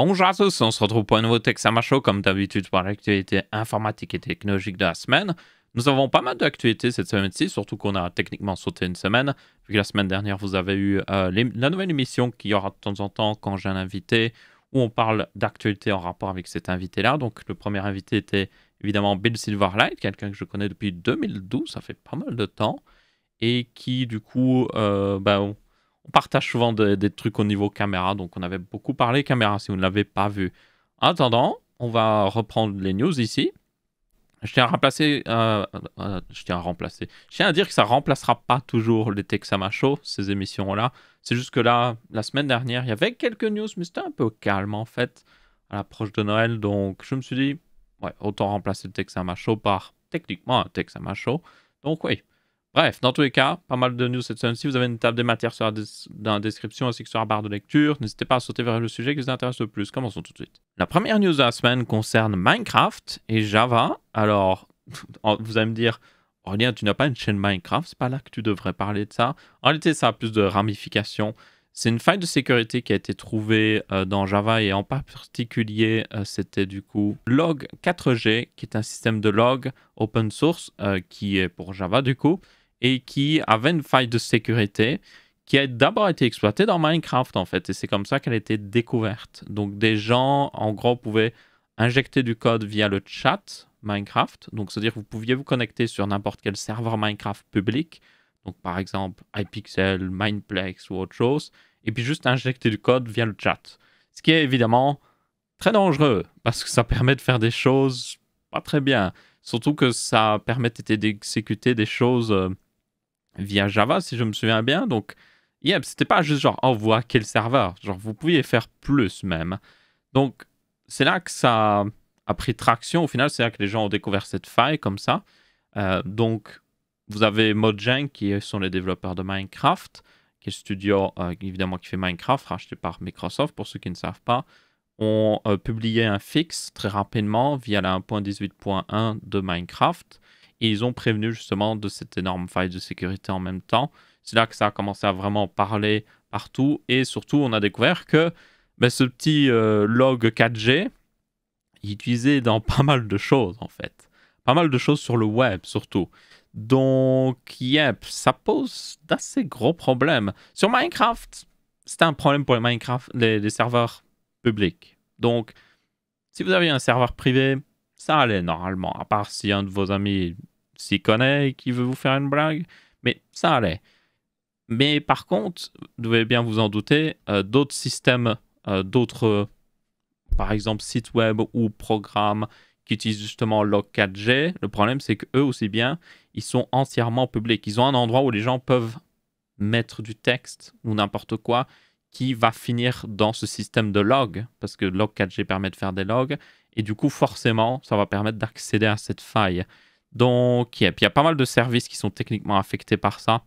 Bonjour à tous, on se retrouve pour un nouveau Texama Show, comme d'habitude pour l'actualité informatique et technologique de la semaine. Nous avons pas mal d'actualités cette semaine-ci, surtout qu'on a techniquement sauté une semaine, vu que la semaine dernière vous avez eu la nouvelle émission qu'il y aura de temps en temps quand j'ai un invité, où on parle d'actualités en rapport avec cet invité-là. Donc le premier invité était évidemment Bill Silverlight, quelqu'un que je connais depuis 2012, ça fait pas mal de temps, et qui du coup, on partage souvent des trucs au niveau caméra, donc on avait beaucoup parlé caméra si vous ne l'avez pas vu. En attendant, on va reprendre les news ici. Je tiens à remplacer, je tiens à dire que ça remplacera pas toujours les Texama Show, ces émissions-là. C'est juste que là, la semaine dernière, il y avait quelques news, mais c'était un peu calme en fait, à l'approche de Noël, donc je me suis dit, ouais, autant remplacer le Texama Show par techniquement un Texama Show. Donc oui. Bref, dans tous les cas, pas mal de news cette semaine. Si vous avez une table des matières dans la description ainsi que sur la barre de lecture, n'hésitez pas à sauter vers le sujet qui vous intéresse le plus. Commençons tout de suite. La première news de la semaine concerne Minecraft et Java. Alors, vous allez me dire, Aurélien, tu n'as pas une chaîne Minecraft, c'est pas là que tu devrais parler de ça. En réalité, ça a plus de ramifications. C'est une faille de sécurité qui a été trouvée dans Java et en particulier, c'était du coup Log4j, qui est un système de log open source qui est pour Java du coup, et qui avait une faille de sécurité qui a d'abord été exploitée dans Minecraft en fait, et c'est comme ça qu'elle a été découverte. Donc des gens en gros pouvaient injecter du code via le chat Minecraft, donc c'est-à-dire que vous pouviez vous connecter sur n'importe quel serveur Minecraft public, donc par exemple iPixel, Mineplex ou autre chose, et puis juste injecter du code via le chat. Ce qui est évidemment très dangereux, parce que ça permet de faire des choses pas très bien. Surtout que ça permettait d'exécuter des choses via Java, si je me souviens bien. Donc, yeah, c'était pas juste genre, oh, vous hackez le serveur. Genre, vous pouviez faire plus même. Donc, c'est là que ça a pris traction. Au final, c'est là que les gens ont découvert cette faille comme ça. Donc, vous avez Mojang, qui sont les développeurs de Minecraft, qui est le studio, évidemment, qui fait Minecraft, racheté par Microsoft, pour ceux qui ne savent pas, ont publié un fixe très rapidement via la 1.18.1 de Minecraft. Et ils ont prévenu justement de cette énorme faille de sécurité en même temps. C'est là que ça a commencé à vraiment parler partout. Et surtout, on a découvert que ce petit log 4G, il est utilisé dans pas mal de choses en fait. Pas mal de choses sur le web surtout. Donc, yep, ça pose d'assez gros problèmes. Sur Minecraft, c'était un problème pour les serveurs publics. Donc, si vous avez un serveur privé, ça allait normalement, à part si un de vos amis s'y connaît et qui veut vous faire une blague, mais ça allait. Mais par contre, vous devez bien vous en douter, d'autres systèmes, par exemple sites web ou programmes qui utilisent justement Log4j, le problème c'est qu'eux aussi bien, ils sont entièrement publics. Ils ont un endroit où les gens peuvent mettre du texte ou n'importe quoi qui va finir dans ce système de log, parce que Log4j permet de faire des logs, et du coup forcément ça va permettre d'accéder à cette faille. Donc, il y a pas mal de services qui sont techniquement affectés par ça.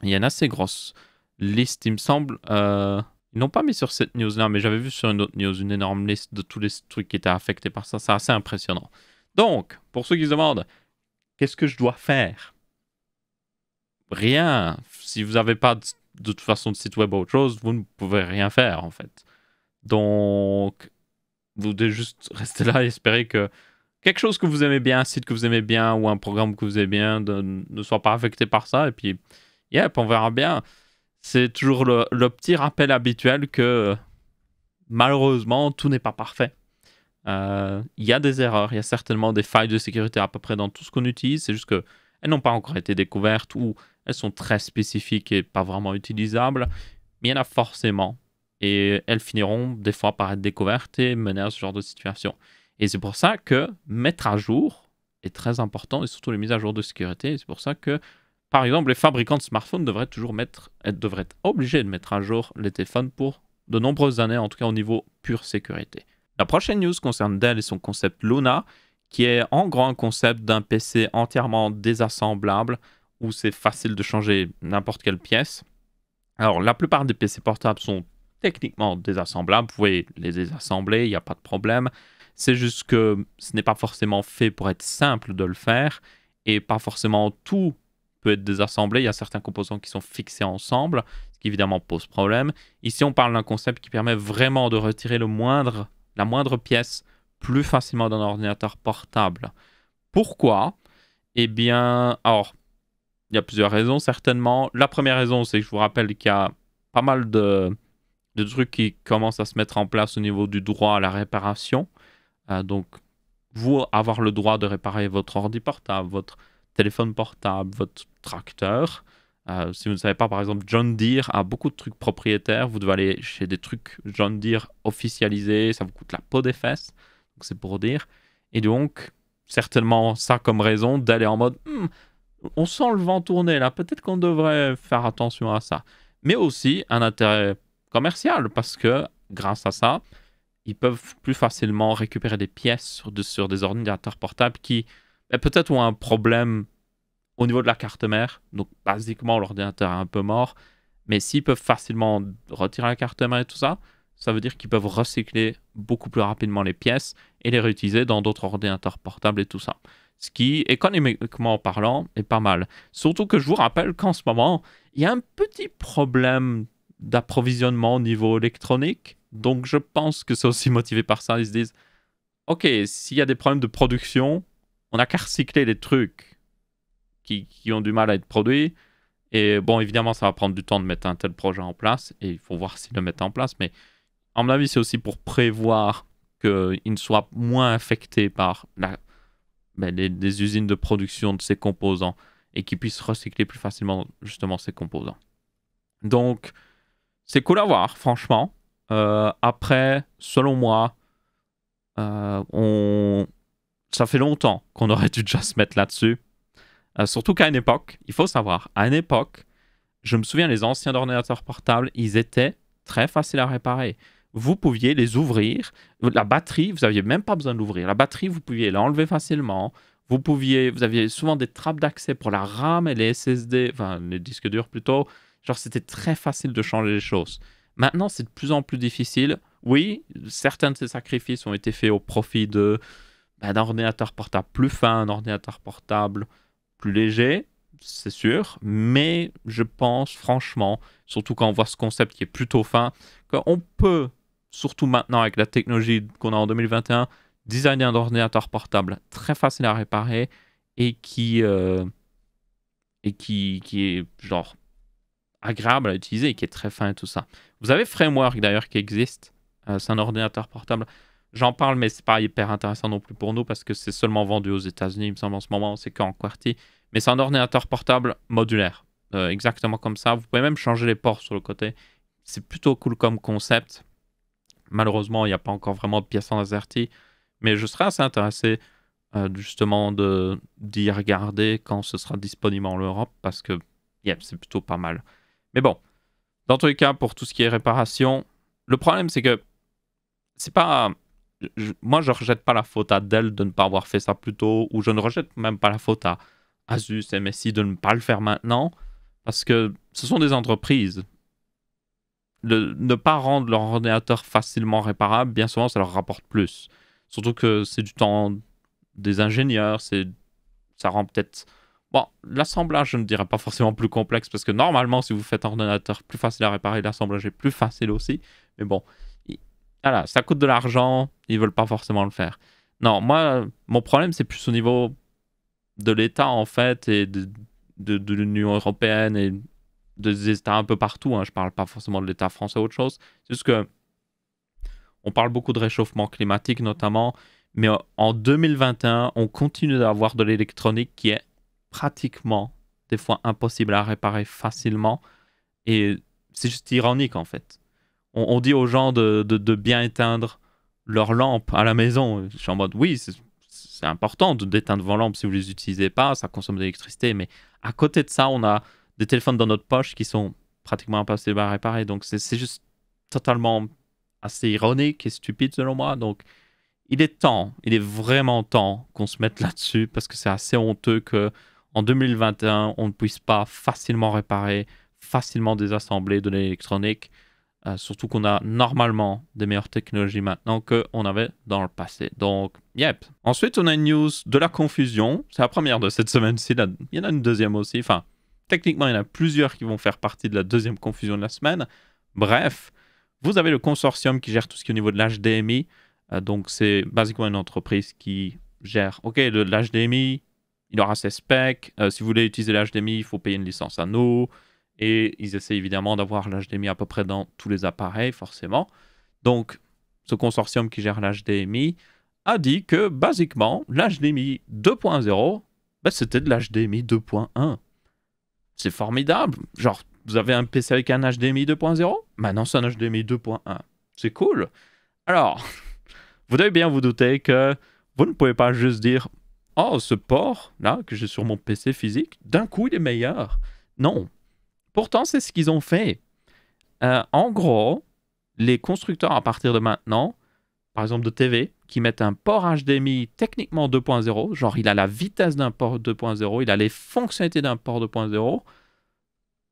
Il y a une assez grosse liste, il me semble. Ils n'ont pas mis sur cette news-là, mais j'avais vu sur une autre news une énorme liste de tous les trucs qui étaient affectés par ça. C'est assez impressionnant. Donc, pour ceux qui se demandent, qu'est-ce que je dois faire? Rien. Si vous n'avez pas de toute façon de site web ou autre chose, vous ne pouvez rien faire en fait. Donc, vous devez juste rester là et espérer que quelque chose que vous aimez bien, un site que vous aimez bien ou un programme que vous aimez bien ne soit pas affecté par ça. Et puis, yep, on verra bien. C'est toujours le petit rappel habituel que malheureusement, tout n'est pas parfait. Il y a des erreurs, il y a certainement des failles de sécurité à peu près dans tout ce qu'on utilise. C'est juste qu'elles n'ont pas encore été découvertes ou elles sont très spécifiques et pas vraiment utilisables. Mais il y en a forcément. Et elles finiront des fois par être découvertes et mener à ce genre de situation. Et c'est pour ça que mettre à jour est très important, et surtout les mises à jour de sécurité. Et c'est pour ça que, par exemple, les fabricants de smartphones devraient être obligés de mettre à jour les téléphones pour de nombreuses années, en tout cas au niveau pure sécurité. La prochaine news concerne Dell et son concept Luna, qui est en gros un concept d'un PC entièrement désassemblable, où c'est facile de changer n'importe quelle pièce. Alors, la plupart des PC portables sont techniquement désassemblables. Vous pouvez les désassembler, il n'y a pas de problème. C'est juste que ce n'est pas forcément fait pour être simple de le faire et pas forcément tout peut être désassemblé. Il y a certains composants qui sont fixés ensemble, ce qui évidemment pose problème. Ici, on parle d'un concept qui permet vraiment de retirer la moindre pièce plus facilement d'un ordinateur portable. Pourquoi? Eh bien, alors, il y a plusieurs raisons certainement. La première raison, c'est que je vous rappelle qu'il y a pas mal de trucs qui commencent à se mettre en place au niveau du droit à la réparation. Donc, vous avoir le droit de réparer votre ordi portable, votre téléphone portable, votre tracteur. Si vous ne savez pas, par exemple, John Deere a beaucoup de trucs propriétaires. Vous devez aller chez des trucs John Deere officialisés. Ça vous coûte la peau des fesses. Donc, c'est pour dire. Et donc, certainement ça comme raison d'aller en mode on sent le vent tourner là. Peut-être qu'on devrait faire attention à ça. Mais aussi un intérêt commercial parce que grâce à ça, ils peuvent plus facilement récupérer des pièces sur des ordinateurs portables qui peut-être ont un problème au niveau de la carte mère. Donc, basiquement, l'ordinateur est un peu mort. Mais s'ils peuvent facilement retirer la carte mère et tout ça, ça veut dire qu'ils peuvent recycler beaucoup plus rapidement les pièces et les réutiliser dans d'autres ordinateurs portables et tout ça. Ce qui, économiquement parlant, est pas mal. Surtout que je vous rappelle qu'en ce moment, il y a un petit problème d'approvisionnement au niveau électronique. Donc, je pense que c'est aussi motivé par ça. Ils se disent, OK, s'il y a des problèmes de production, on n'a qu'à recycler les trucs qui ont du mal à être produits. Et bon, évidemment, ça va prendre du temps de mettre un tel projet en place. Et il faut voir s'ils le mettent en place. Mais à mon avis, c'est aussi pour prévoir qu'ils ne soient moins affectés par les usines de production de ces composants et qu'ils puissent recycler plus facilement justement ces composants. Donc, c'est cool à voir, franchement. Après, selon moi, ça fait longtemps qu'on aurait dû déjà se mettre là-dessus. Surtout qu'à une époque, il faut savoir, à une époque, je me souviens, les anciens ordinateurs portables, ils étaient très faciles à réparer. Vous pouviez les ouvrir. La batterie, vous n'aviez même pas besoin de l'ouvrir. La batterie, vous pouviez l'enlever facilement. Vous aviez souvent des trappes d'accès pour la RAM et les SSD, enfin les disques durs plutôt. Genre, c'était très facile de changer les choses. Maintenant, c'est de plus en plus difficile. Oui, certains de ces sacrifices ont été faits au profit d'un ordinateur portable plus fin, un ordinateur portable plus léger, c'est sûr. Mais je pense, franchement, surtout quand on voit ce concept qui est plutôt fin, qu'on peut, surtout maintenant avec la technologie qu'on a en 2021, designer un ordinateur portable très facile à réparer et qui est genre agréable à utiliser et qui est très fin et tout ça. Vous avez Framework d'ailleurs qui existe. C'est un ordinateur portable. J'en parle, mais c'est pas hyper intéressant non plus pour nous parce que c'est seulement vendu aux États-Unis, il me semble en ce moment, c'est qu'en QWERTY. Mais c'est un ordinateur portable modulaire. Exactement comme ça. Vous pouvez même changer les ports sur le côté. C'est plutôt cool comme concept. Malheureusement, il n'y a pas encore vraiment de pièces en AZERTY. Mais je serais assez intéressé justement d'y regarder quand ce sera disponible en Europe parce que c'est plutôt pas mal. Mais bon, dans tous les cas, pour tout ce qui est réparation, le problème c'est que c'est pas... moi, je rejette pas la faute à Dell de ne pas avoir fait ça plus tôt, ou je ne rejette même pas la faute à Asus, MSI de ne pas le faire maintenant, parce que ce sont des entreprises. Ne pas rendre leur ordinateur facilement réparable, bien souvent, ça leur rapporte plus. Surtout que c'est du temps des ingénieurs, ça rend peut-être... Bon, l'assemblage, je ne dirais pas forcément plus complexe, parce que normalement, si vous faites un ordinateur plus facile à réparer, l'assemblage est plus facile aussi. Mais bon, voilà, ça coûte de l'argent, ils ne veulent pas forcément le faire. Non, moi, mon problème, c'est plus au niveau de l'État, en fait, et de l'Union européenne et des États un peu partout. Hein. Je ne parle pas forcément de l'État français ou autre chose. C'est juste que on parle beaucoup de réchauffement climatique, notamment, mais en 2021, on continue d'avoir de l'électronique qui est pratiquement, des fois, impossible à réparer facilement. Et c'est juste ironique, en fait. On dit aux gens de bien éteindre leurs lampes à la maison. Je suis en mode, oui, c'est important d'éteindre vos lampes si vous ne les utilisez pas, ça consomme de l'électricité, mais à côté de ça, on a des téléphones dans notre poche qui sont pratiquement impossibles à réparer. Donc, c'est juste totalement assez ironique et stupide selon moi. Donc, il est vraiment temps qu'on se mette là-dessus parce que c'est assez honteux qu'en 2021, on ne puisse pas facilement réparer, facilement désassembler de l'électronique. Surtout qu'on a normalement des meilleures technologies maintenant qu'on avait dans le passé. Donc, yep. Ensuite, on a une news de la confusion. C'est la première de cette semaine-ci. Il y en a une deuxième aussi. Enfin, techniquement, il y en a plusieurs qui vont faire partie de la deuxième confusion de la semaine. Bref, vous avez le consortium qui gère tout ce qui est au niveau de l'HDMI. Donc, c'est basiquement une entreprise qui gère, OK, l'HDMI, il aura ses specs. Si vous voulez utiliser l'HDMI, il faut payer une licence à nous. Et ils essaient évidemment d'avoir l'HDMI à peu près dans tous les appareils, forcément. Donc, ce consortium qui gère l'HDMI a dit que, basiquement, l'HDMI 2.0, ben, c'était de l'HDMI 2.1. C'est formidable. Genre, vous avez un PC avec un HDMI 2.0 ? Maintenant, c'est un HDMI 2.1. C'est cool. Alors, vous devez bien vous douter que vous ne pouvez pas juste dire « Oh, ce port-là que j'ai sur mon PC physique, d'un coup, il est meilleur. » Non. Pourtant, c'est ce qu'ils ont fait. En gros, les constructeurs, à partir de maintenant, par exemple de TV, qui mettent un port HDMI techniquement 2.0, genre il a la vitesse d'un port 2.0, il a les fonctionnalités d'un port 2.0,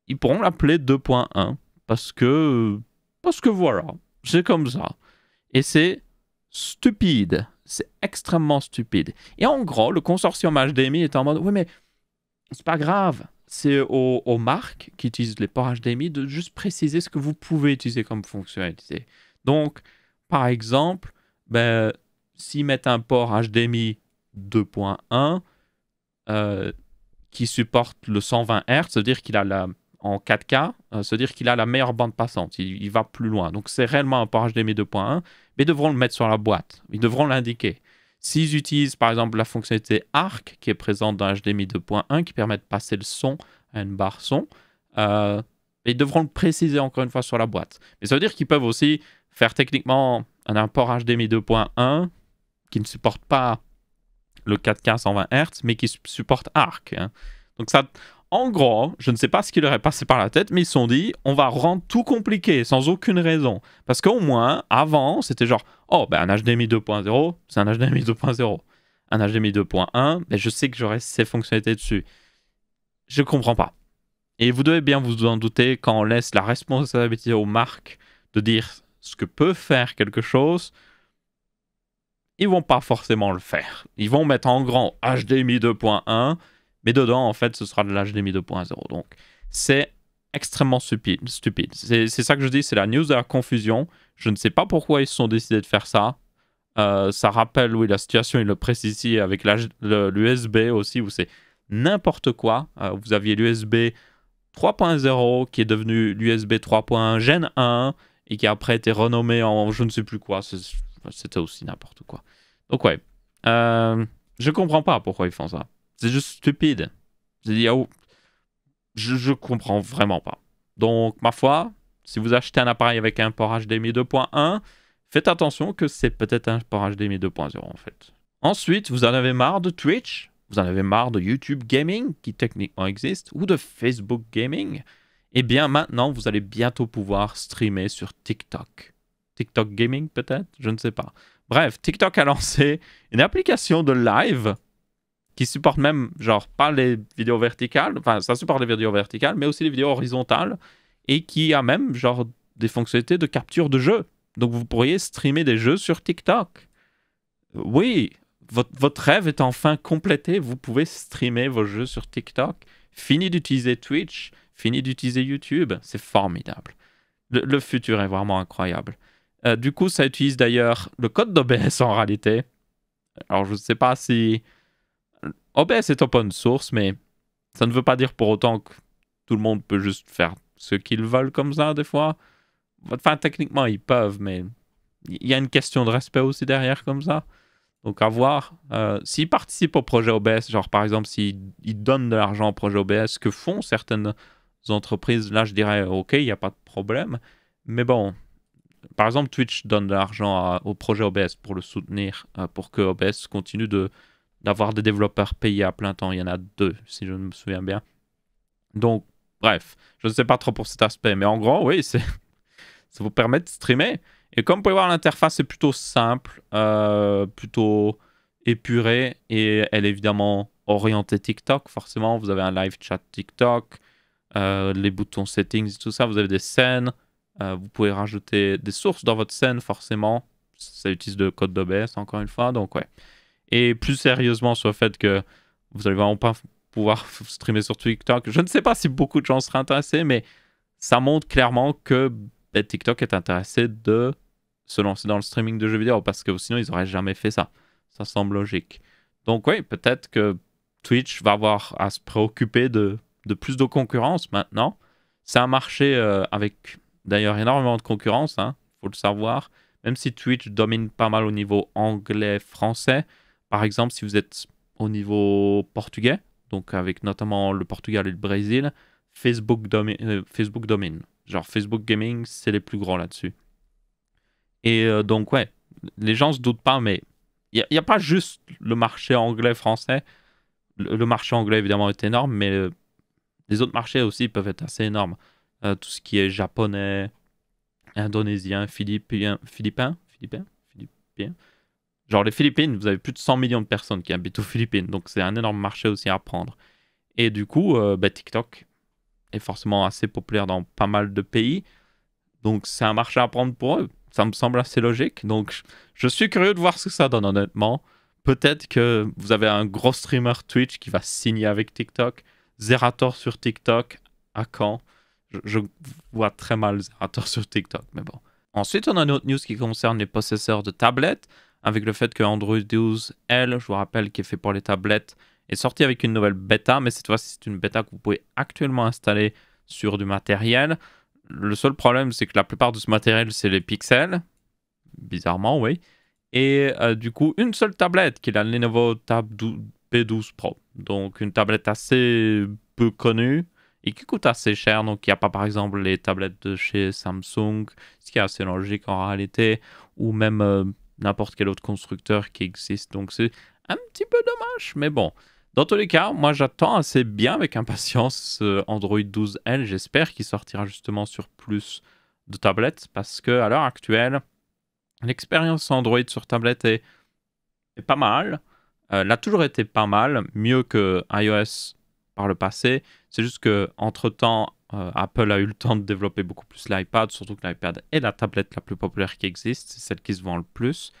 ils pourront l'appeler 2.1 parce que voilà, c'est comme ça. Et c'est stupide, c'est extrêmement stupide. Et en gros, le consortium HDMI est en mode, oui mais c'est pas grave, c'est aux marques qui utilisent les ports HDMI de juste préciser ce que vous pouvez utiliser comme fonctionnalité. Donc, par exemple, ben, s'ils mettent un port HDMI 2.1 qui supporte le 120 Hz, ça veut dire qu'il a en 4K, ça veut dire qu'il a la meilleure bande passante, il va plus loin. Donc c'est réellement un port HDMI 2.1, mais ils devront le mettre sur la boîte, ils devront l'indiquer. S'ils utilisent par exemple la fonctionnalité ARC qui est présente dans HDMI 2.1 qui permet de passer le son à une barre son, ils devront le préciser encore une fois sur la boîte. Mais ça veut dire qu'ils peuvent aussi faire techniquement un port HDMI 2.1 qui ne supporte pas le 4K 120 Hz, mais qui supporte ARC. Hein. Donc ça, en gros, je ne sais pas ce qui leur est passé par la tête, mais ils se sont dit, on va rendre tout compliqué, sans aucune raison. Parce qu'au moins, avant, c'était genre, oh, ben un HDMI 2.0, c'est un HDMI 2.0. Un HDMI 2.1, ben je sais que j'aurai ces fonctionnalités dessus. Je ne comprends pas. Et vous devez bien vous en douter, quand on laisse la responsabilité aux marques de dire ce que peut faire quelque chose, ils vont pas forcément le faire. Ils vont mettre en grand HDMI 2.1, mais dedans, en fait, ce sera de l'HDMI 2.0. Donc, c'est extrêmement stupide. C'est ça que je dis, c'est la news de la confusion. Je ne sais pas pourquoi ils se sont décidés de faire ça. Ça rappelle, oui, la situation, il le précise ici, avec l'USB aussi, où c'est n'importe quoi. Vous aviez l'USB 3.0 qui est devenu l'USB 3.1 Gen 1 et qui a après été renommé en je ne sais plus quoi. C'était aussi n'importe quoi. Donc ouais, je comprends pas pourquoi ils font ça. C'est juste stupide. Je comprends vraiment pas. Donc ma foi, si vous achetez un appareil avec un port HDMI 2.1, faites attention que c'est peut-être un port HDMI 2.0 en fait. Ensuite, vous en avez marre de Twitch, vous en avez marre de YouTube Gaming, qui techniquement existe, ou de Facebook Gaming. Eh bien maintenant, vous allez bientôt pouvoir streamer sur TikTok. TikTok Gaming peut-être, je ne sais pas. Bref, TikTok a lancé une application de live qui supporte même, genre, pas les vidéos verticales, enfin, ça supporte les vidéos verticales, mais aussi les vidéos horizontales, et qui a même, genre, des fonctionnalités de capture de jeux. Donc, vous pourriez streamer des jeux sur TikTok. Oui, votre rêve est enfin complété, vous pouvez streamer vos jeux sur TikTok. Fini d'utiliser Twitch, fini d'utiliser YouTube, c'est formidable. Le futur est vraiment incroyable. Du coup, ça utilise d'ailleurs le code d'OBS en réalité. Alors, je ne sais pas si... OBS est open source, mais ça ne veut pas dire pour autant que tout le monde peut juste faire ce qu'ils veulent comme ça, des fois. Enfin, techniquement, ils peuvent, mais il y a une question de respect aussi derrière comme ça. Donc, à voir. S'ils participent au projet OBS, genre par exemple, s'ils donnent de l'argent au projet OBS, que font certaines entreprises, là, je dirais, OK, il n'y a pas de problème. Mais bon... Par exemple, Twitch donne de l'argent au projet OBS pour le soutenir, pour que OBS continue d'avoir des développeurs payés à plein temps. Il y en a 2, si je me souviens bien. Donc, bref, je ne sais pas trop pour cet aspect, mais en gros, oui, ça vous permet de streamer. Et comme vous pouvez voir, l'interface est plutôt simple, plutôt épurée, et elle est évidemment orientée TikTok. Forcément, vous avez un live chat TikTok, les boutons settings, tout ça, vous avez des scènes. Vous pouvez rajouter des sources dans votre scène, forcément. Ça utilise le code d'OBS, encore une fois. Donc, ouais. Et plus sérieusement sur le fait que vous allez vraiment pas pouvoir streamer sur TikTok. Je ne sais pas si beaucoup de gens seraient intéressés, mais ça montre clairement que TikTok est intéressé de se lancer dans le streaming de jeux vidéo, parce que sinon, ils n'auraient jamais fait ça. Ça semble logique. Donc oui, peut-être que Twitch va avoir à se préoccuper de plus de concurrence maintenant. C'est un marché avec d'ailleurs énormément de concurrence, il faut le savoir. Même si Twitch domine pas mal au niveau anglais-français, par exemple, si vous êtes au niveau portugais, donc avec notamment le Portugal et le Brésil, Facebook domine. Genre Facebook Gaming, c'est les plus grands là-dessus. Et donc ouais, les gens se doutent pas, mais il n'y a pas juste le marché anglais-français. Le marché anglais, évidemment, est énorme, mais les autres marchés aussi peuvent être assez énormes. Tout ce qui est japonais, indonésien, philippien. Genre les Philippines, vous avez plus de 100 millions de personnes qui habitent aux Philippines. Donc c'est un énorme marché aussi à prendre. Et du coup, TikTok est forcément assez populaire dans pas mal de pays. Donc c'est un marché à prendre pour eux. Ça me semble assez logique. Donc je suis curieux de voir ce que ça donne, honnêtement. Peut-être que vous avez un gros streamer Twitch qui va signer avec TikTok. Zerator sur TikTok, à quand? Je vois très mal Zerator sur TikTok, mais bon. Ensuite, on a une autre news qui concerne les possesseurs de tablettes, avec le fait que Android 12L, je vous rappelle, qui est fait pour les tablettes, est sorti avec une nouvelle bêta, mais cette fois-ci, c'est une bêta que vous pouvez actuellement installer sur du matériel. Le seul problème, c'est que la plupart de ce matériel, c'est les pixels. Bizarrement, oui. Et du coup, une seule tablette, qui est la Lenovo Tab P12 Pro. Donc, une tablette assez peu connue et qui coûte assez cher. Donc, il n'y a pas, par exemple, les tablettes de chez Samsung, ce qui est assez logique en réalité, ou même n'importe quel autre constructeur qui existe. Donc, c'est un petit peu dommage, mais bon. Dans tous les cas, moi, j'attends assez bien avec impatience Android 12L. J'espère qu'il sortira justement sur plus de tablettes, parce qu'à l'heure actuelle, l'expérience Android sur tablette est pas mal. Elle a toujours été pas mal, mieux que iOS par le passé. C'est juste que entre-temps, Apple a eu le temps de développer beaucoup plus l'iPad, surtout que l'iPad est la tablette la plus populaire qui existe, c'est celle qui se vend le plus.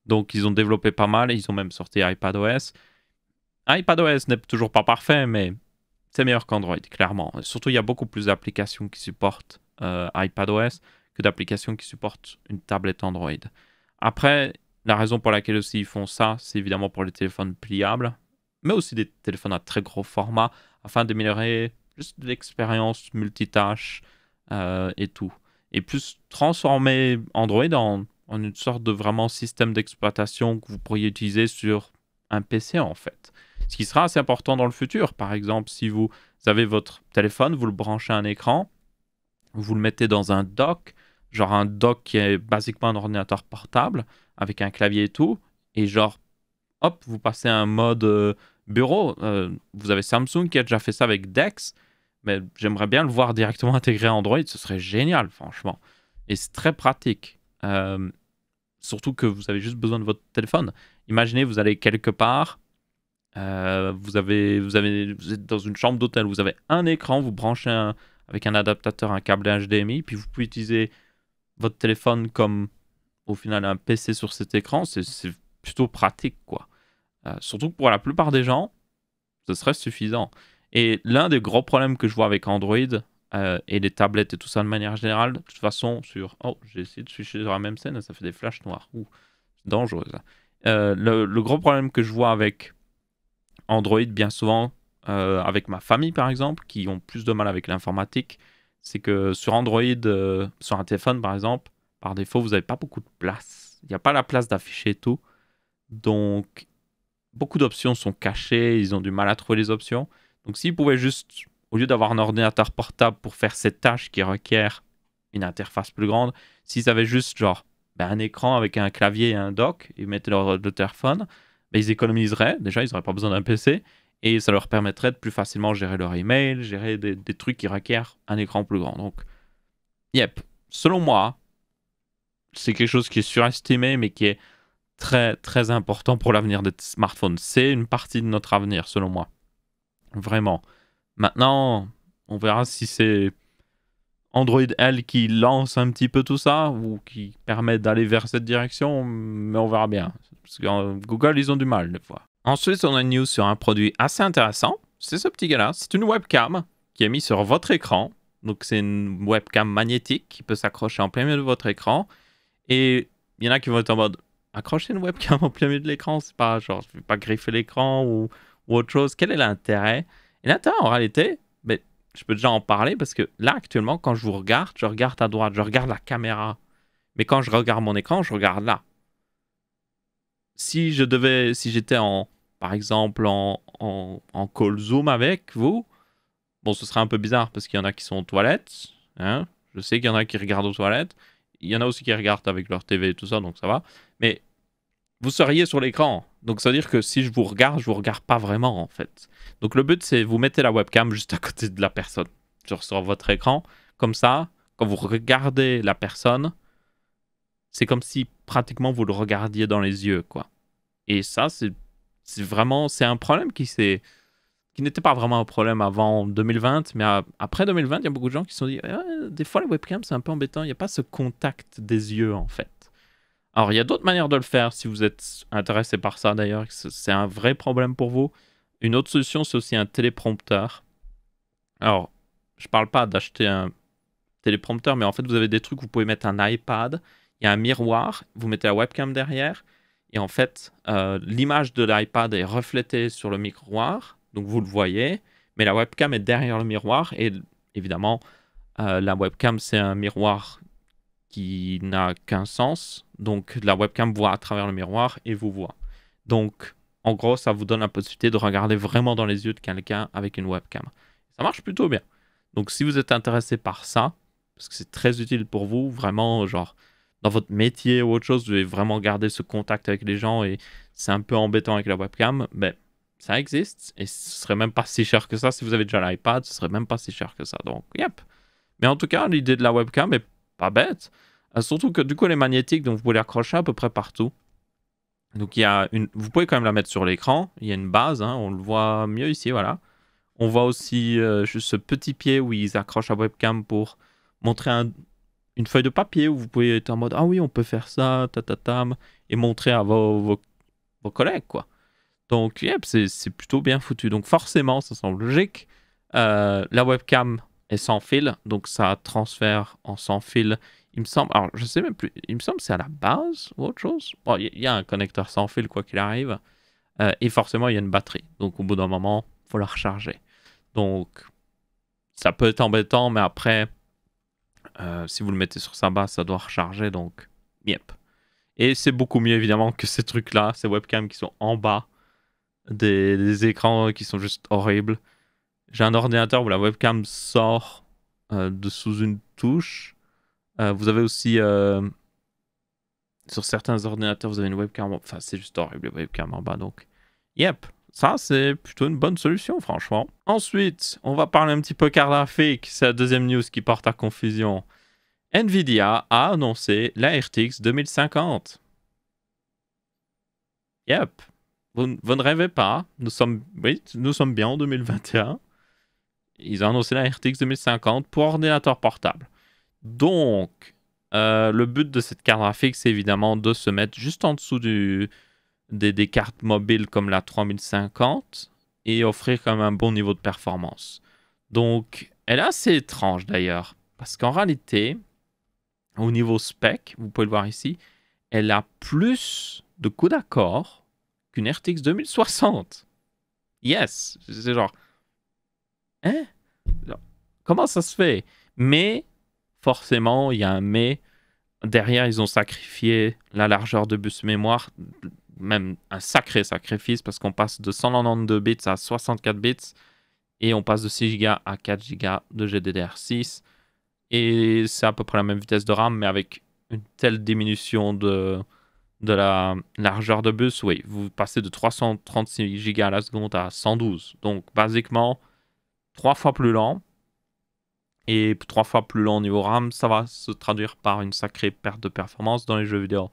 Donc ils ont développé pas mal, et ils ont même sorti iPadOS. iPadOS n'est toujours pas parfait, mais c'est meilleur qu'Android, clairement. Surtout, il y a beaucoup plus d'applications qui supportent iPadOS que d'applications qui supportent une tablette Android. Après, la raison pour laquelle aussi ils font ça, c'est évidemment pour les téléphones pliables, mais aussi des téléphones à très gros format, afin d'améliorer juste l'expérience multitâche et tout. Et plus transformer Android en une sorte de vraiment système d'exploitation que vous pourriez utiliser sur un PC en fait. Ce qui sera assez important dans le futur. Par exemple, si vous avez votre téléphone, vous le branchez à un écran, vous le mettez dans un dock, genre un dock qui est basiquement un ordinateur portable, avec un clavier et tout, et genre, hop, vous passez à un mode bureau. Vous avez Samsung qui a déjà fait ça avec Dex, mais j'aimerais bien le voir directement intégré à Android, ce serait génial, franchement. Et c'est très pratique. Surtout que vous avez juste besoin de votre téléphone. Imaginez, vous allez quelque part, vous êtes dans une chambre d'hôtel, vous avez un écran, vous branchez avec un adaptateur, un câble HDMI, puis vous pouvez utiliser votre téléphone comme, au final, un PC sur cet écran. C'est plutôt pratique, quoi. Surtout que pour la plupart des gens, ce serait suffisant. Et l'un des gros problèmes que je vois avec Android et les tablettes et tout ça de manière générale, de toute façon, Oh, j'ai essayé de switcher sur la même scène et ça fait des flashs noirs. Ouh, c'est dangereux, ça. Le gros problème que je vois avec Android, bien souvent, avec ma famille, par exemple, qui ont plus de mal avec l'informatique, c'est que sur Android, sur un téléphone, par exemple, par défaut, vous n'avez pas beaucoup de place. Il n'y a pas la place d'afficher tout. Donc, beaucoup d'options sont cachées, ils ont du mal à trouver les options. Donc, s'ils pouvaient juste, au lieu d'avoir un ordinateur portable pour faire cette tâche qui requiert une interface plus grande, s'ils avaient juste, genre, un écran avec un clavier et un dock, ils mettaient leur téléphone, ils économiseraient. Déjà, ils n'auraient pas besoin d'un PC. Et ça leur permettrait de plus facilement gérer leur email, gérer des trucs qui requièrent un écran plus grand. Donc, selon moi, c'est quelque chose qui est surestimé, mais qui est très, très important pour l'avenir des smartphones. C'est une partie de notre avenir, selon moi. Vraiment. Maintenant, on verra si c'est Android L qui lance un petit peu tout ça, ou qui permet d'aller vers cette direction, mais on verra bien. Parce que Google, ils ont du mal, des fois. Ensuite, on a une news sur un produit assez intéressant, c'est ce petit gars-là. C'est une webcam qui est mise sur votre écran. Donc, c'est une webcam magnétique qui peut s'accrocher en plein milieu de votre écran. Et il y en a qui vont être en mode accrocher une webcam en plein milieu de l'écran, c'est pas genre, je vais pas griffer l'écran ou autre chose. Quel est l'intérêt? Et l'intérêt, en réalité, mais je peux déjà en parler parce que là, actuellement, quand je regarde à droite, je regarde la caméra. Mais quand je regarde mon écran, je regarde là. Si j'étais par exemple, en call Zoom avec vous, bon, ce serait un peu bizarre parce qu'il y en a qui sont aux toilettes. Hein? Je sais qu'il y en a qui regardent aux toilettes. Il y en a aussi qui regardent avec leur TV et tout ça, donc ça va. Mais vous seriez sur l'écran. Donc ça veut dire que si je vous regarde pas vraiment en fait. Donc le but c'est vous mettez la webcam juste à côté de la personne. Genre sur votre écran. Comme ça, quand vous regardez la personne, c'est comme si pratiquement vous le regardiez dans les yeux, quoi. Et ça, c'est vraiment... C'est un problème qui n'était pas vraiment un problème avant 2020, mais après 2020, il y a beaucoup de gens qui se sont dit des fois, les webcams, c'est un peu embêtant. Il n'y a pas ce contact des yeux, en fait. Alors, il y a d'autres manières de le faire si vous êtes intéressé par ça, d'ailleurs. C'est un vrai problème pour vous. Une autre solution, c'est aussi un téléprompteur. Alors, je parle pas d'acheter un téléprompteur, mais en fait, vous avez des trucs, vous pouvez mettre un iPad, il y a un miroir, vous mettez la webcam derrière, et en fait, l'image de l'iPad est reflétée sur le miroir, donc vous le voyez, mais la webcam est derrière le miroir, et évidemment, la webcam, c'est un miroir qui n'a qu'un sens, donc la webcam voit à travers le miroir et vous voit. Donc, en gros, ça vous donne la possibilité de regarder vraiment dans les yeux de quelqu'un avec une webcam. Ça marche plutôt bien. Donc, si vous êtes intéressé par ça, parce que c'est très utile pour vous, vraiment, genre, dans votre métier ou autre chose, vous devez vraiment garder ce contact avec les gens et c'est un peu embêtant avec la webcam, ben, ça existe et ce serait même pas si cher que ça. Si vous avez déjà l'iPad, ce serait même pas si cher que ça. Donc, yep. Mais en tout cas, l'idée de la webcam est pas bête. Surtout que du coup, elle est magnétique, donc vous pouvez l'accrocher à peu près partout. Donc, vous pouvez quand même la mettre sur l'écran. Il y a une base, hein, on le voit mieux ici, voilà. On voit aussi juste ce petit pied où ils accrochent la webcam pour montrer une feuille de papier où vous pouvez être en mode ah oui, on peut faire ça, tatatam, et montrer à vos collègues, quoi. Donc, yep, c'est plutôt bien foutu. Donc, forcément, ça semble logique. La webcam est sans fil, donc ça transfère en sans fil. Il me semble, alors je sais même plus, il me semble que c'est à la base ou autre chose. Bon, il y a un connecteur sans fil, quoi qu'il arrive. Et forcément, il y a une batterie. Donc, au bout d'un moment, il faut la recharger. Donc, ça peut être embêtant, mais après, si vous le mettez sur sa base, ça doit recharger. Donc, yep. Et c'est beaucoup mieux, évidemment, que ces trucs-là, ces webcams qui sont en bas des écrans qui sont juste horribles. J'ai un ordinateur où la webcam sort de sous une touche. Vous avez aussi, sur certains ordinateurs, vous avez une webcam. Enfin, c'est juste horrible, les webcams en bas. Donc, yep. Ça, c'est plutôt une bonne solution, franchement. Ensuite, on va parler un petit peu carte graphique. C'est la deuxième news qui porte à confusion. Nvidia a annoncé la RTX 2050. Yep. Vous ne rêvez pas. Nous sommes bien en 2021. Ils ont annoncé la RTX 2050 pour ordinateur portable. Donc, le but de cette carte graphique, c'est évidemment de se mettre juste en dessous des cartes mobiles comme la 3050 et offrir quand même un bon niveau de performance. Donc, elle est assez étrange d'ailleurs, parce qu'en réalité, au niveau spec, vous pouvez le voir ici, elle a plus de coups d'accord qu'une RTX 2060. Yes, c'est genre... Hein? Comment ça se fait? Mais, forcément, il y a un mais. Derrière, ils ont sacrifié la largeur de bus mémoire, même un sacré sacrifice, parce qu'on passe de 192 bits à 64 bits, et on passe de 6 Go à 4 Go de GDDR6. Et c'est à peu près la même vitesse de RAM, mais avec une telle diminution de la largeur de bus, oui, vous passez de 336 Go à la seconde à 112. Donc, basiquement, 3 fois plus lent. Et 3 fois plus lent au niveau RAM, ça va se traduire par une sacrée perte de performance dans les jeux vidéo.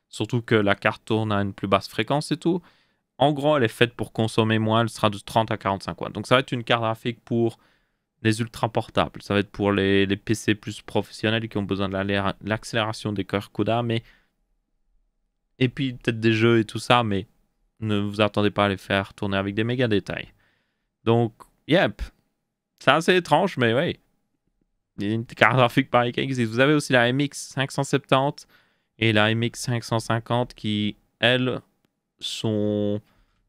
Surtout que la carte tourne à une plus basse fréquence et tout. En gros, elle est faite pour consommer moins, elle sera de 30 à 45 watts. Donc ça va être une carte graphique pour les ultra portables. Ça va être pour les PC plus professionnels qui ont besoin de l'accélération des cœurs CUDA. Et puis peut-être des jeux et tout ça, mais ne vous attendez pas à les faire tourner avec des méga détails. Donc, yep. C'est assez étrange, mais oui. Il y a une carte graphique pareille qui existe. Vous avez aussi la MX 570 et la MX 550 qui, elles, sont...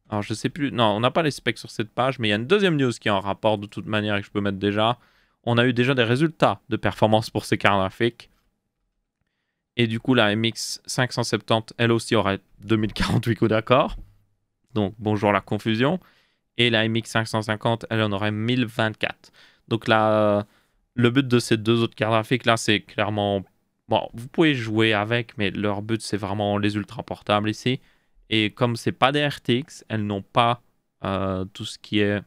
Alors, je sais plus. Non, on n'a pas les specs sur cette page, mais il y a une deuxième news qui est en rapport de toute manière et que je peux mettre déjà. On a eu déjà des résultats de performance pour ces cartes graphiques. Et du coup, la MX 570, elle aussi aurait 2048 coups d'accord. Donc, bonjour la confusion. Et la MX 550, elle en aurait 1024. Donc là, le but de ces deux autres cartes graphiques, là, c'est clairement... Bon, vous pouvez jouer avec, mais leur but, c'est vraiment les ultra portables ici. Et comme c'est pas des RTX, elles n'ont pas tout ce qui est...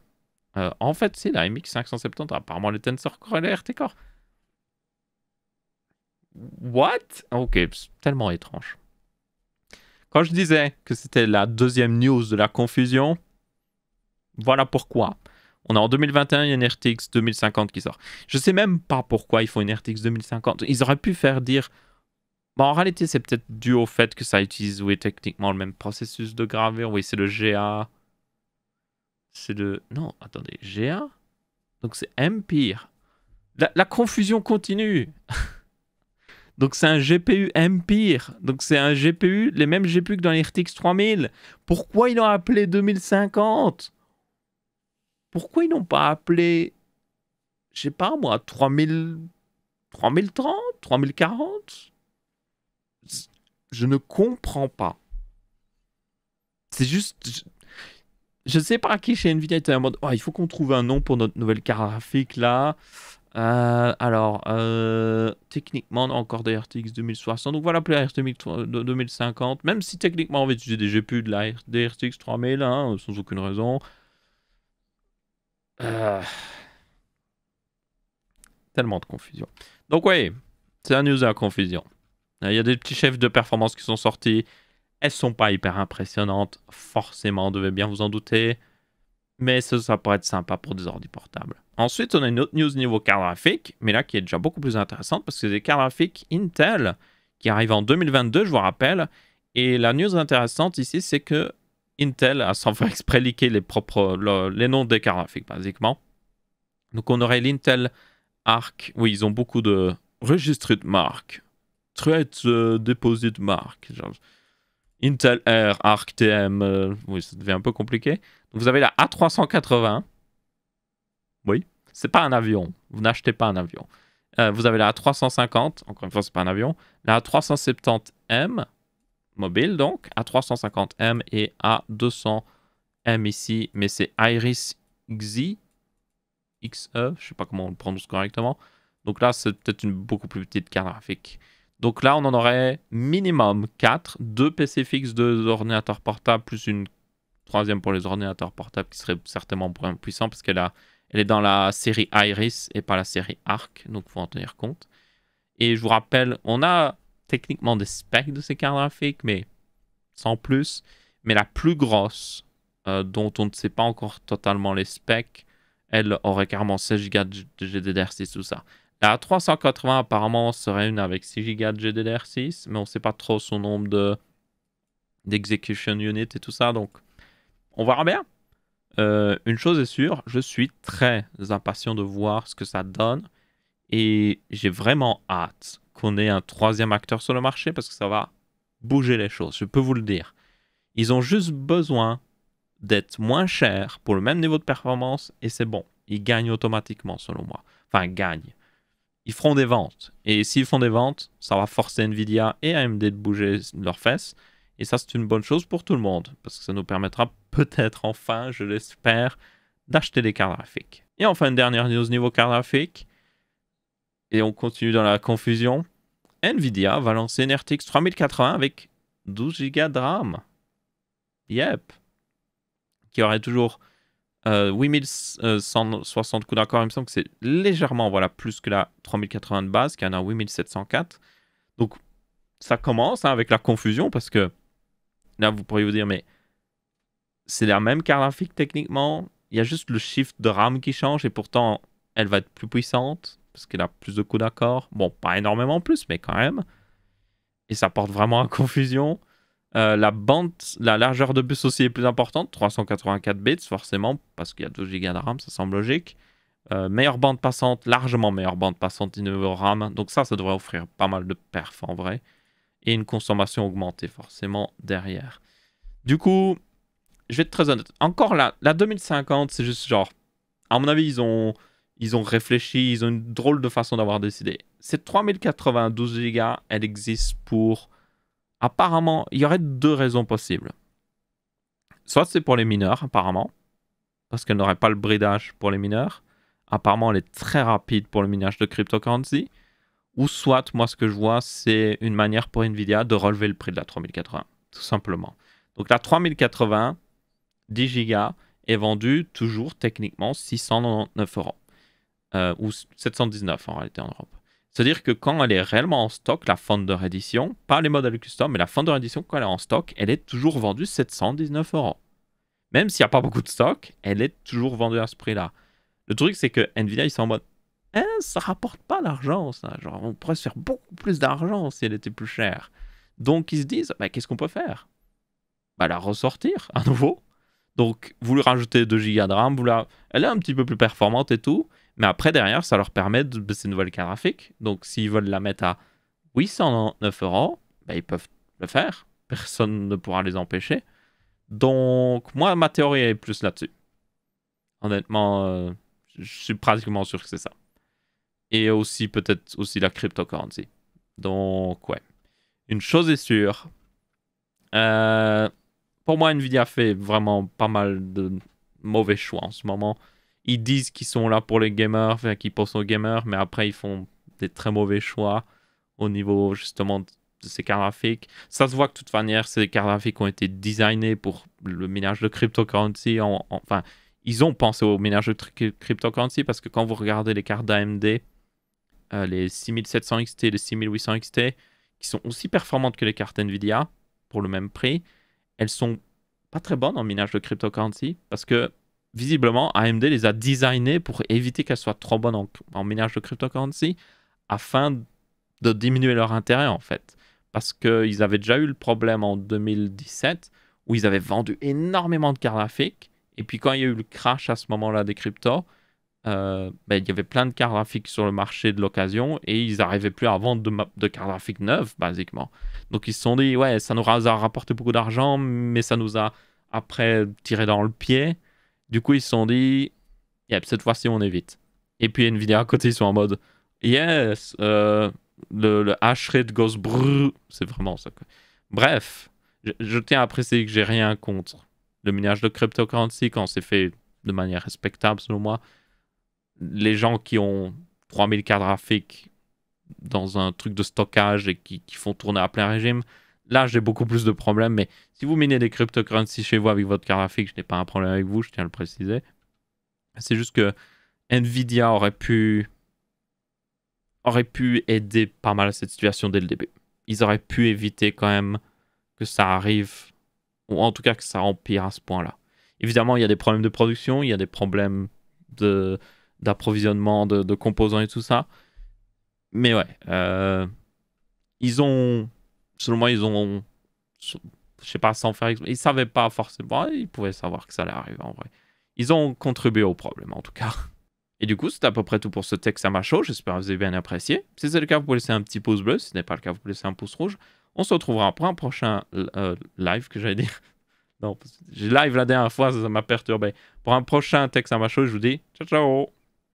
en fait, c'est la MX 570, apparemment les Tensor Core et les RT Core. What? Ok, c'est tellement étrange. Quand je disais que c'était la deuxième news de la confusion, voilà pourquoi. On est en 2021, il y a une RTX 2050 qui sort. Je sais même pas pourquoi il faut une RTX 2050. Ils auraient pu faire dire... Bon, en réalité, c'est peut-être dû au fait que ça utilise, oui, techniquement le même processus de gravure. Oui, c'est le GA. C'est le... Non, attendez, GA? Donc c'est Empire. La confusion continue. Donc c'est un GPU Empire. Donc c'est un GPU, les mêmes GPU que dans les RTX 3000. Pourquoi ils l'ont appelé 2050? Pourquoi ils n'ont pas appelé, je sais pas moi, 3000, 3030, 3040? Je ne comprends pas. C'est juste... Je sais pas qui chez Nvidia était en mode, oh, il faut qu'on trouve un nom pour notre nouvelle carte graphique là. Techniquement, on a encore des RTX 2060. Donc voilà, appeler la RTX 2050. Même si techniquement, on va utiliser des GPU des RTX 3000, hein, sans aucune raison. Tellement de confusion. Donc oui, c'est la news de la confusion. Il y a des petits chefs de performance qui sont sortis. Elles sont pas hyper impressionnantes. Forcément, on devait bien vous en douter. Mais ça pourrait être sympa pour des ordi portables. Ensuite, on a une autre news niveau carte graphique, mais là qui est déjà beaucoup plus intéressante parce que c'est des cartes graphiques Intel qui arrivent en 2022, je vous rappelle. Et la news intéressante ici, c'est que Intel a sans faire exprès leaké les noms des cartes graphiques, basiquement. Donc on aurait l'Intel Arc. Oui, ils ont beaucoup de registres de marque. Trade deposit marque. Genre, Intel Air, Arc TM. Oui, ça devient un peu compliqué. Donc vous avez la A380. Oui, c'est pas un avion. Vous n'achetez pas un avion. Vous avez la A350. Encore une fois, c'est pas un avion. La A370M. Mobile, donc. A350M et A200M ici. Mais c'est Iris Xe. XE. Je sais pas comment on le prononce correctement. Donc là, c'est peut-être une beaucoup plus petite carte graphique. Donc là, on en aurait minimum 4. 2 PC fixes, 2 ordinateurs portables, plus une troisième pour les ordinateurs portables qui serait certainement moins puissant parce qu'elle est dans la série Iris et pas la série Arc. Donc, il faut en tenir compte. Et je vous rappelle, on a techniquement des specs de ces cartes graphiques, mais sans plus. Mais la plus grosse, dont on ne sait pas encore totalement les specs, elle aurait carrément 16 Go de GDDR6, tout ça. La 380 apparemment serait une avec 6 Go de GDDR6, mais on ne sait pas trop son nombre d'execution unit et tout ça, donc on verra bien. Une chose est sûre, je suis très impatient de voir ce que ça donne et j'ai vraiment hâte qu'on ait un troisième acteur sur le marché parce que ça va bouger les choses, je peux vous le dire. Ils ont juste besoin d'être moins chers pour le même niveau de performance et c'est bon. Ils gagnent automatiquement selon moi. Enfin, gagnent. Ils feront des ventes. Et s'ils font des ventes, ça va forcer Nvidia et AMD de bouger leurs fesses. Et ça, c'est une bonne chose pour tout le monde. Parce que ça nous permettra peut-être enfin, je l'espère, d'acheter des cartes graphiques. Et enfin, une dernière news niveau carte graphique. Et on continue dans la confusion. Nvidia va lancer une RTX 3080 avec 12 Go de RAM. Yep. Qui aurait toujours 8160 coups d'accord. Il me semble que c'est légèrement plus que la 3080 de base, qui en a 8704. Donc, ça commence avec la confusion parce que là, vous pourriez vous dire, mais c'est la même carte graphique techniquement. Il y a juste le shift de RAM qui change et pourtant, elle va être plus puissante parce qu'elle a plus de coups d'accord. Bon, pas énormément plus, mais quand même. Et ça porte vraiment à confusion. La largeur de bus aussi est plus importante, 384 bits forcément, parce qu'il y a 12 Go de RAM, ça semble logique. Meilleure bande passante, largement meilleure bande passante niveau RAM, donc ça devrait offrir pas mal de perf en vrai. Et une consommation augmentée forcément derrière. Du coup, je vais être très honnête, encore la 2050, c'est juste genre, à mon avis, ils ont réfléchi, ils ont une drôle de façon d'avoir décidé. Cette 3092 Go, elle existe pour... Apparemment, il y aurait deux raisons possibles. Soit c'est pour les mineurs, apparemment, parce qu'elle n'aurait pas le bridage pour les mineurs. Apparemment, elle est très rapide pour le minage de cryptocurrency. Ou soit, moi, ce que je vois, c'est une manière pour Nvidia de relever le prix de la 3080, tout simplement. Donc la 3080, 10 Go, est vendue toujours techniquement 699 €. Ou 719 en réalité en Europe. C'est-à-dire que quand elle est réellement en stock, la Founder Edition, pas les modèles custom, mais la Founder Edition, quand elle est en stock, elle est toujours vendue 719 €. Même s'il n'y a pas beaucoup de stock, elle est toujours vendue à ce prix-là. Le truc, c'est que Nvidia, ils sont en mode ça rapporte pas d'argent, ça. Genre, on pourrait se faire beaucoup plus d'argent si elle était plus chère. Donc, ils se disent qu'est-ce qu'on peut faire? La ressortir à nouveau. Donc, vous lui rajoutez 2 Go de RAM, elle est un petit peu plus performante et tout. Mais après, derrière, ça leur permet de baisser une nouvelle carte graphique. Donc, s'ils veulent la mettre à 809 €, ils peuvent le faire. Personne ne pourra les empêcher. Donc, moi, ma théorie est plus là-dessus. Honnêtement, je suis pratiquement sûr que c'est ça. Et aussi, peut-être aussi la cryptocurrency. Donc, ouais. Une chose est sûre. Pour moi, Nvidia fait vraiment pas mal de mauvais choix en ce moment. Ils disent qu'ils sont là pour les gamers, qu'ils pensent aux gamers, mais après, ils font des très mauvais choix au niveau justement de ces cartes graphiques. Ça se voit que de toute manière, ces cartes graphiques ont été designées pour le minage de cryptocurrency. Enfin, ils ont pensé au minage de cryptocurrency parce que quand vous regardez les cartes d'AMD, les 6700 XT et les 6800 XT, qui sont aussi performantes que les cartes Nvidia pour le même prix, elles sont pas très bonnes en minage de cryptocurrency parce que visiblement AMD les a designées pour éviter qu'elles soient trop bonnes en minage de cryptocurrency afin de diminuer leur intérêt en fait. Parce qu'ils avaient déjà eu le problème en 2017 où ils avaient vendu énormément de cartes graphiques et puis quand il y a eu le crash à ce moment-là des cryptos, il y avait plein de cartes graphiques sur le marché de l'occasion et ils n'arrivaient plus à vendre de cartes graphiques neuves, basiquement. Donc ils se sont dit, ouais, ça nous a rapporté beaucoup d'argent, mais ça nous a après tiré dans le pied. Du coup, ils se sont dit, yep, cette fois-ci, on évite. Et puis Nvidia à côté, ils sont en mode, yes, le hash rate goes brrr. C'est vraiment ça. Quoi. Bref, je tiens à préciser que j'ai rien contre le minage de cryptocurrency quand c'est fait de manière respectable, selon moi. Les gens qui ont 3000 cartes graphiques dans un truc de stockage et qui font tourner à plein régime, là j'ai beaucoup plus de problèmes. Mais si vous minez des cryptocurrencies chez vous avec votre carte graphique, je n'ai pas un problème avec vous, je tiens à le préciser. C'est juste que Nvidia aurait pu aider pas mal à cette situation dès le début. Ils auraient pu éviter quand même que ça arrive, ou en tout cas que ça empire à ce point-là. Évidemment, il y a des problèmes de production, il y a des problèmes d'approvisionnement de composants et tout ça. Mais ouais, selon moi, je sais pas, sans faire exprès, ils savaient pas forcément, ils pouvaient savoir que ça allait arriver en vrai. Ils ont contribué au problème en tout cas. Et du coup, c'est à peu près tout pour ce Texama Show. J'espère que vous avez bien apprécié. Si c'est le cas, vous pouvez laisser un petit pouce bleu. Si ce n'est pas le cas, vous pouvez laisser un pouce rouge. On se retrouvera pour un prochain live, que j'allais dire. Non, j'ai live la dernière fois, ça m'a perturbé. Pour un prochain Texama Show, je vous dis ciao ciao.